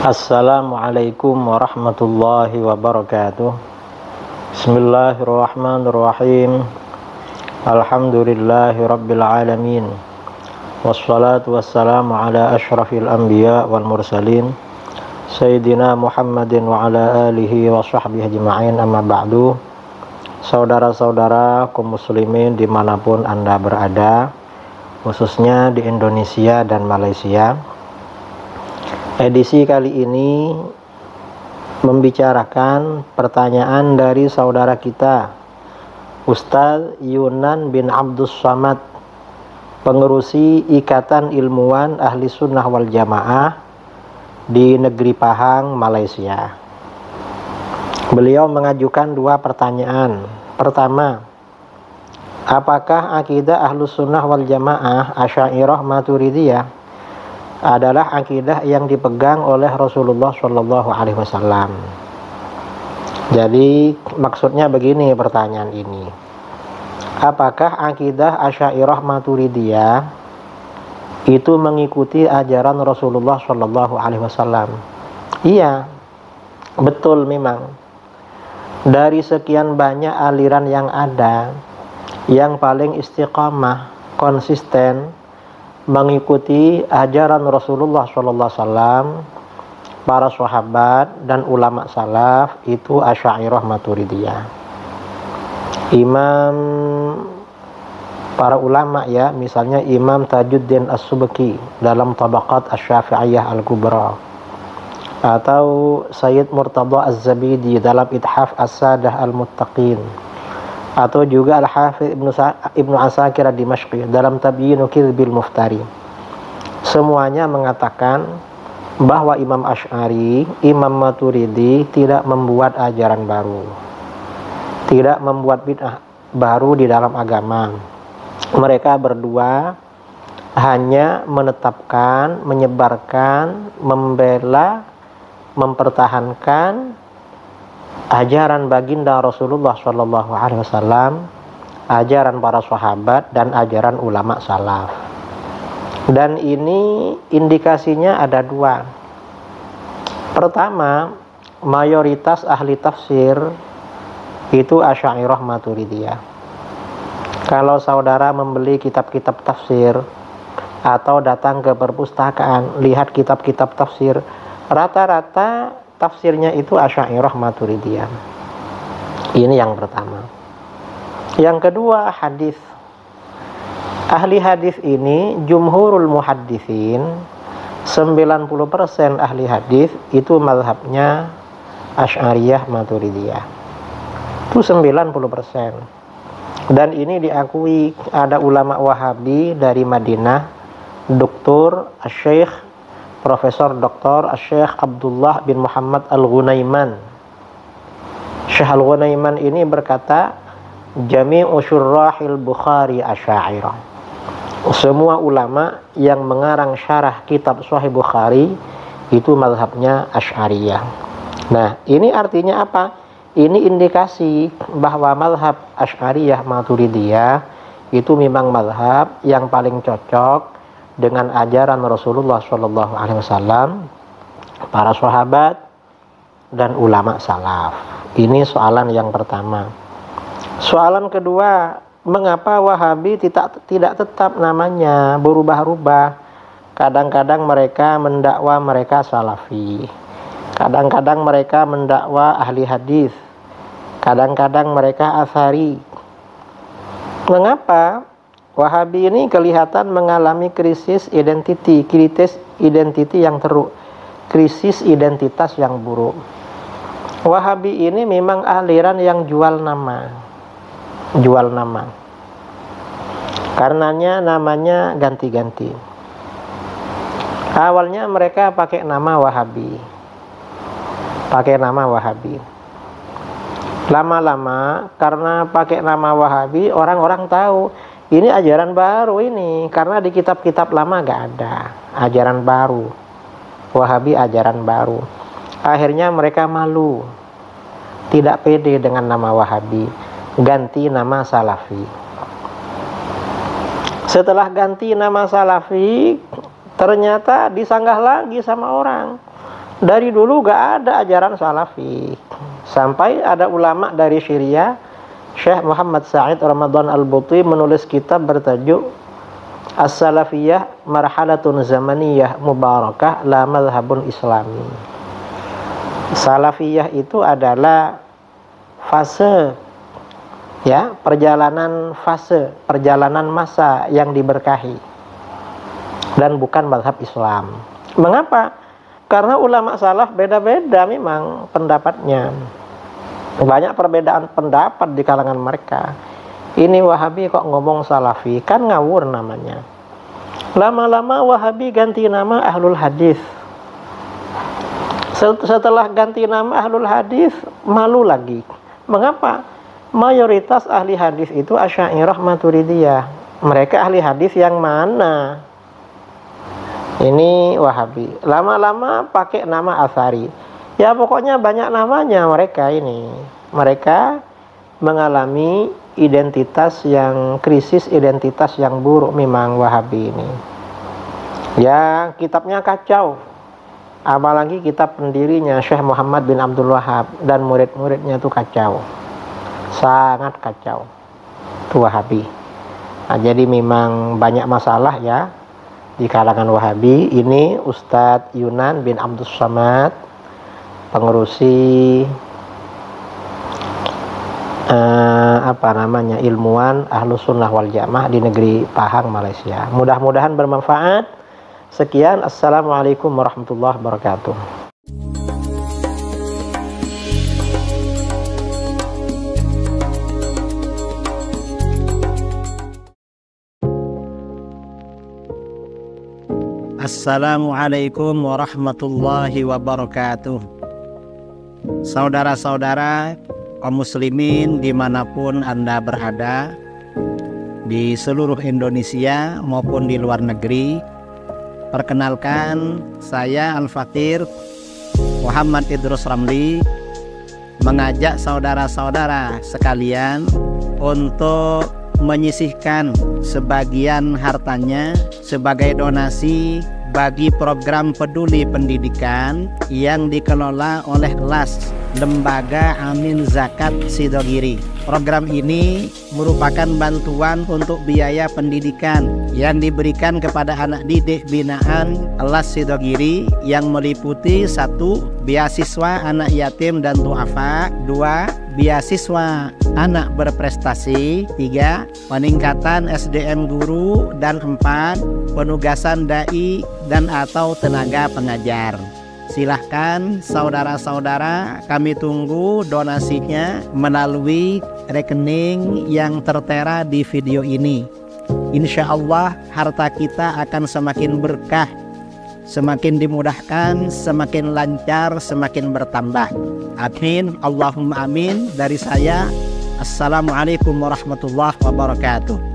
Assalamualaikum warahmatullahi wabarakatuh. Bismillahirrahmanirrahim. Alhamdulillahi rabbil alamin. Wassalatu wassalamu ala ashrafil anbiya wal mursalin Sayyidina Muhammadin wa ala alihi wa sahbihi ajma'in, amma ba'du. Saudara-saudara kaum muslimin dimanapun Anda berada, khususnya di Indonesia dan Malaysia, edisi kali ini membicarakan pertanyaan dari saudara kita, Ustadz Yunan bin Abdus Samad, pengerusi Ikatan Ilmuwan Ahli Sunnah wal Jamaah di negeri Pahang, Malaysia. Beliau mengajukan dua pertanyaan. Pertama, apakah akidah Ahlus Sunnah wal Jamaah Asy'ariyah Maturidiyah adalah akidah yang dipegang oleh Rasulullah Shallallahu Alaihi Wasallam? Jadi maksudnya begini pertanyaan ini, apakah akidah Asy'ariyah Maturidiyah itu mengikuti ajaran Rasulullah Shallallahu Alaihi Wasallam? Iya, betul memang. Dari sekian banyak aliran yang ada, yang paling istiqamah, konsisten mengikuti ajaran Rasulullah SAW, para sahabat dan ulama salaf itu Asy'ariyah Maturidiyah. Imam para ulama ya, misalnya Imam Tajuddin As-Subki dalam Tabaqat Asy-Syafi'iyah Al-Kubra, atau Sayyid Murtada Az-Zabidi dalam Ithaf As-Sadah Al-Muttaqin, atau juga Al-Hafidz Ibnu Asakir Ad-Dimashqi dalam Tabyinu Kidhbil Muftari. Semuanya mengatakan bahwa Imam Asy'ari, Imam Maturidi tidak membuat ajaran baru, tidak membuat bid'ah baru di dalam agama. Mereka berdua hanya menetapkan, menyebarkan, membela, mempertahankan ajaran baginda Rasulullah Shallallahu Alaihi Wasallam, ajaran para sahabat dan ajaran ulama salaf. Dan ini indikasinya ada dua. Pertama, mayoritas ahli tafsir itu Asy'ariyah Maturidiyah. Kalau saudara membeli kitab-kitab tafsir atau datang ke perpustakaan, lihat kitab-kitab tafsir, rata-rata tafsirnya itu Asy'ariyah Maturidiyah. Ini yang pertama. Yang kedua, hadis. Ahli hadis ini jumhurul muhadditsin, 90% ahli hadis itu mazhabnya Asy'ariyah Maturidiyah. Itu 90%. Dan ini diakui ada ulama Wahabi dari Madinah, Dr. Syekh Profesor Dr. Syekh Abdullah bin Muhammad Al-Ghunaiman. Syekh Al-Ghunaiman ini berkata, Jami'u syurrahil Bukhari Asy'ariyah. Semua ulama yang mengarang syarah kitab Sahih Bukhari itu mazhabnya Asy'ariyah. Nah, ini artinya apa? Ini indikasi bahwa mazhab Asy'ariyah Maturidiyah itu memang mazhab yang paling cocok dengan ajaran Rasulullah Shallallahu Alaihi Wasallam, para sahabat dan ulama salaf. Ini soalan yang pertama. Soalan kedua, mengapa Wahabi tidak tetap namanya, berubah-ubah? Kadang-kadang mereka mendakwa mereka salafi, kadang-kadang mereka mendakwa ahli hadis, kadang-kadang mereka athari. Mengapa Wahabi ini kelihatan mengalami krisis identiti yang teruk, krisis identitas yang buruk? Wahabi ini memang aliran yang jual nama. Karenanya namanya ganti-ganti. Awalnya mereka pakai nama Wahabi. Lama-lama karena pakai nama Wahabi, orang-orang tahu ini ajaran baru ini, karena di kitab-kitab lama gak ada ajaran baru. Wahabi ajaran baru. Akhirnya mereka malu, tidak pede dengan nama Wahabi, ganti nama Salafi. Setelah ganti nama Salafi, ternyata disanggah lagi sama orang. Dari dulu gak ada ajaran salafi. Sampai ada ulama dari Syria, Syekh Muhammad Sa'id Ramadan Al-Buti, menulis kitab bertajuk As-Salafiyah Marhalatun Zamaniyah Mubarakah La Madhabun Islami. Salafiyah itu adalah fase, ya, perjalanan masa yang diberkahi dan bukan mazhab Islam. Mengapa? Karena ulama salaf beda-beda memang pendapatnya. Banyak perbedaan pendapat di kalangan mereka. Ini Wahabi kok ngomong salafi, kan ngawur namanya. Lama-lama Wahabi ganti nama Ahlul Hadis. Setelah ganti nama Ahlul Hadis, malu lagi. Mengapa? Mayoritas ahli hadis itu Asy'ariyah Maturidiyah. Mereka ahli hadis yang mana? Ini Wahabi. Lama-lama pakai nama Atsari. Ya pokoknya banyak namanya mereka ini. Mereka mengalami krisis identitas yang buruk memang Wahabi ini. Ya kitabnya kacau. Apalagi kitab pendirinya Syekh Muhammad bin Abdul Wahab dan murid-muridnya itu kacau. Sangat kacau. Itu Wahabi. Nah, jadi memang banyak masalah ya di kalangan Wahabi. Ini Ustadz Yunan bin Abdus Samad, pengurusi ilmuwan Ahlus Sunnah wal Jamaah di negeri Pahang, Malaysia. Mudah-mudahan bermanfaat. Sekian, assalamualaikum warahmatullahi wabarakatuh. Assalamualaikum warahmatullahi wabarakatuh. Saudara-saudara kaum muslimin dimanapun Anda berada, di seluruh Indonesia maupun di luar negeri, perkenalkan saya Al-Fakir Muhammad Idrus Ramli mengajak saudara-saudara sekalian untuk menyisihkan sebagian hartanya sebagai donasi bagi program peduli pendidikan yang dikelola oleh LAS, Lembaga Amin Zakat Sidogiri. Program ini merupakan bantuan untuk biaya pendidikan yang diberikan kepada anak didik binaan LAS Sidogiri yang meliputi 1. Beasiswa anak yatim dan duafa, 2. Beasiswa anak berprestasi, 3. Peningkatan SDM guru, dan 4. Penugasan dai dan atau tenaga pengajar. Silahkan saudara-saudara, kami tunggu donasinya melalui rekening yang tertera di video ini. Insya Allah harta kita akan semakin berkah, semakin dimudahkan, semakin lancar, semakin bertambah. Amin, Allahumma amin. Dari saya, assalamualaikum warahmatullahi wabarakatuh.